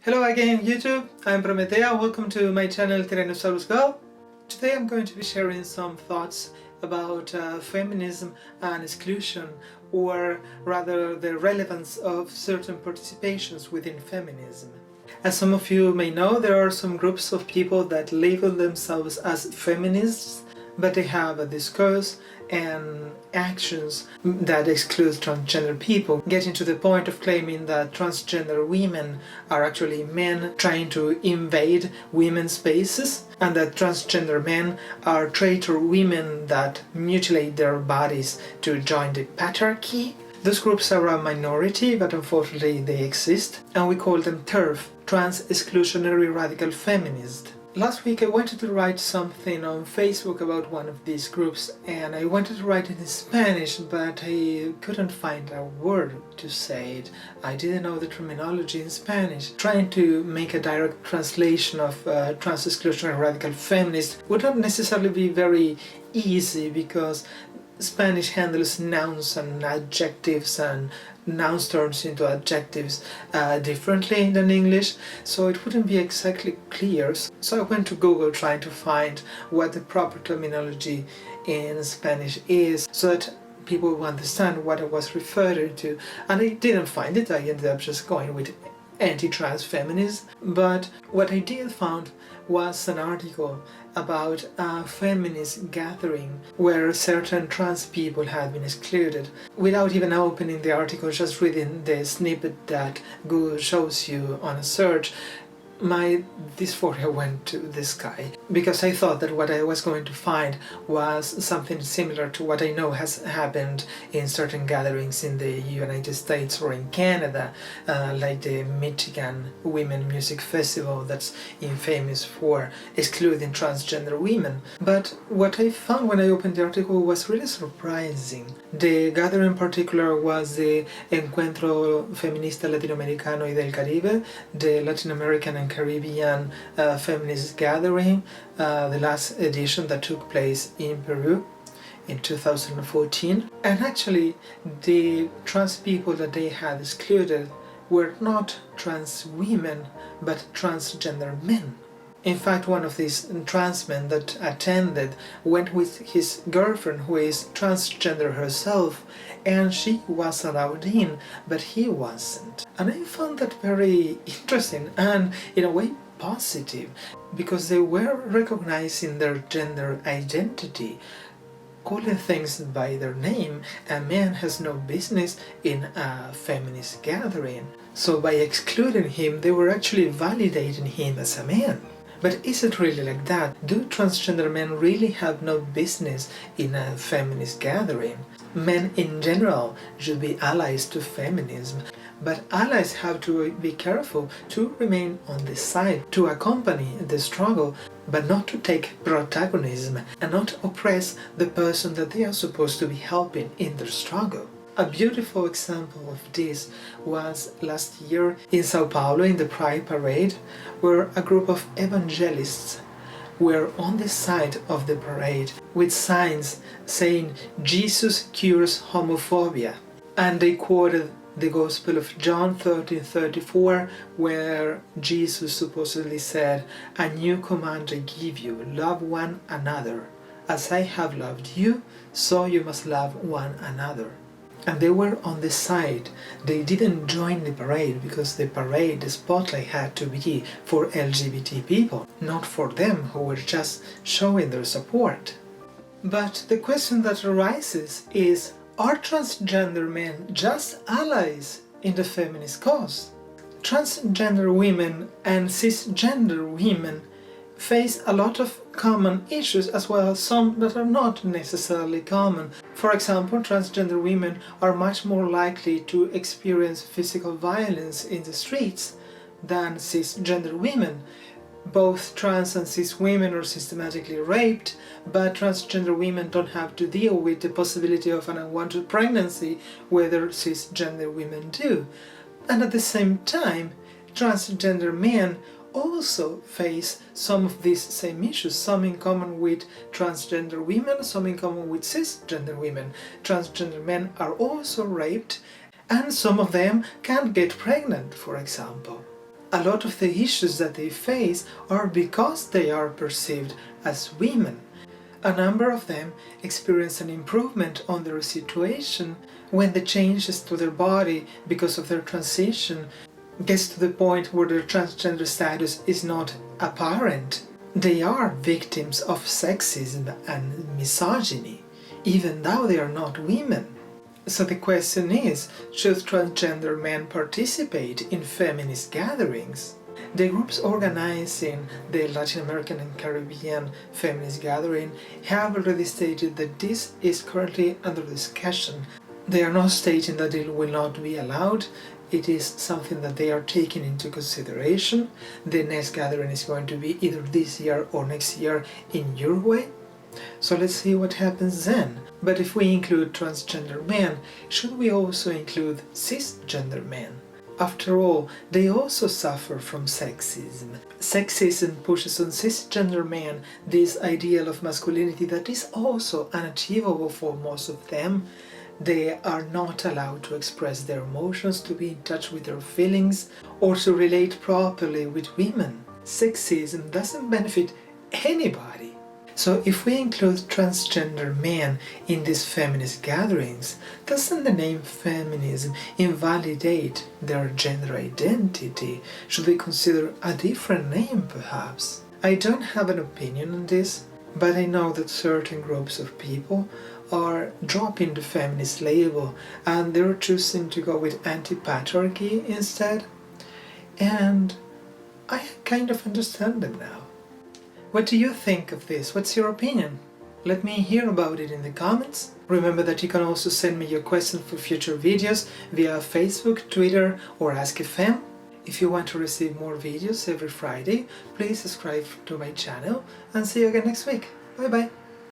Hello again YouTube, I'm Prometea, welcome to my channel Tyrannosaurus Go. Today I'm going to be sharing some thoughts about feminism and exclusion, or rather the relevance of certain participations within feminism. As some of you may know, there are some groups of people that label themselves as feminists, but they have a discourse and actions that exclude transgender people, getting to the point of claiming that transgender women are actually men trying to invade women's spaces, and that transgender men are traitor women that mutilate their bodies to join the patriarchy. Those groups are a minority, but unfortunately they exist, and we call them TERF, Trans Exclusionary Radical Feminist. Last week I wanted to write something on Facebook about one of these groups, and I wanted to write it in Spanish, but I couldn't find a word to say it. I didn't know the terminology in Spanish. Trying to make a direct translation of trans exclusionary radical feminist would not necessarily be very easy, because Spanish handles nouns and adjectives and nouns turns into adjectives differently than English, so it wouldn't be exactly clear. So I went to Google trying to find what the proper terminology in Spanish is, so that people will understand what I was referring to, and I didn't find it. I ended up just going with anti-trans feminist, but what I did find was an article about a feminist gathering where certain trans people had been excluded. Without even opening the article, just reading the snippet that Google shows you on a search, my dysphoria went to the sky, because I thought that what I was going to find was something similar to what I know has happened in certain gatherings in the United States or in Canada, like the Michigan Women Music Festival that's infamous for excluding transgender women. But what I found when I opened the article was really surprising. The gathering in particular was the Encuentro Feminista Latinoamericano y del Caribe, the Latin American and Caribbean feminist gathering, the last edition that took place in Peru in 2014. And actually the trans people that they had excluded were not trans women, but transgender men. In fact, one of these trans men that attended went with his girlfriend, who is transgender herself, and she was allowed in, but he wasn't. And I found that very interesting and in a way positive, because they were recognizing their gender identity, calling things by their name. A man has no business in a feminist gathering. So by excluding him, they were actually validating him as a man. But is it really like that? Do transgender men really have no business in a feminist gathering? Men in general should be allies to feminism, but allies have to be careful to remain on the side, to accompany the struggle, but not to take protagonism and not oppress the person that they are supposed to be helping in their struggle. A beautiful example of this was last year in Sao Paulo in the Pride Parade, where a group of evangelists were on the side of the parade with signs saying "Jesus cures homophobia", and they quoted the Gospel of John 13:34, where Jesus supposedly said, "A new command I give you, love one another. As I have loved you, so you must love one another." And they were on the side. They didn't join the parade, because the parade, the spotlight had to be for LGBT people, not for them who were just showing their support. But the question that arises is, are transgender men just allies in the feminist cause? Transgender women and cisgender women face a lot of common issues, as well as some that are not necessarily common. For example, transgender women are much more likely to experience physical violence in the streets than cisgender women. Both trans and cis women are systematically raped, but transgender women don't have to deal with the possibility of an unwanted pregnancy, whether cisgender women do. And at the same time, transgender men also face some of these same issues, some in common with transgender women, some in common with cisgender women. Transgender men are also raped, and some of them can't get pregnant, for example. A lot of the issues that they face are because they are perceived as women. A number of them experience an improvement on their situation when the changes to their body because of their transition gets to the point where their transgender status is not apparent. They are victims of sexism and misogyny, even though they are not women. So the question is, should transgender men participate in feminist gatherings? The groups organizing the Latin American and Caribbean feminist gathering have already stated that this is currently under discussion. They are not stating that it will not be allowed. It is something that they are taking into consideration. The next gathering is going to be either this year or next year in Uruguay. So let's see what happens then. But if we include transgender men, should we also include cisgender men? After all, they also suffer from sexism. Sexism pushes on cisgender men this ideal of masculinity that is also unachievable for most of them. They are not allowed to express their emotions, to be in touch with their feelings, or to relate properly with women. Sexism doesn't benefit anybody. So if we include transgender men in these feminist gatherings, doesn't the name feminism invalidate their gender identity? Should we consider a different name perhaps? I don't have an opinion on this, but I know that certain groups of people are dropping the feminist label and they're choosing to go with anti-patriarchy instead. And I kind of understand them now. What do you think of this? What's your opinion? Let me hear about it in the comments. Remember that you can also send me your questions for future videos via Facebook, Twitter or Ask.fm. If you want to receive more videos every Friday, please subscribe to my channel and see you again next week. Bye bye!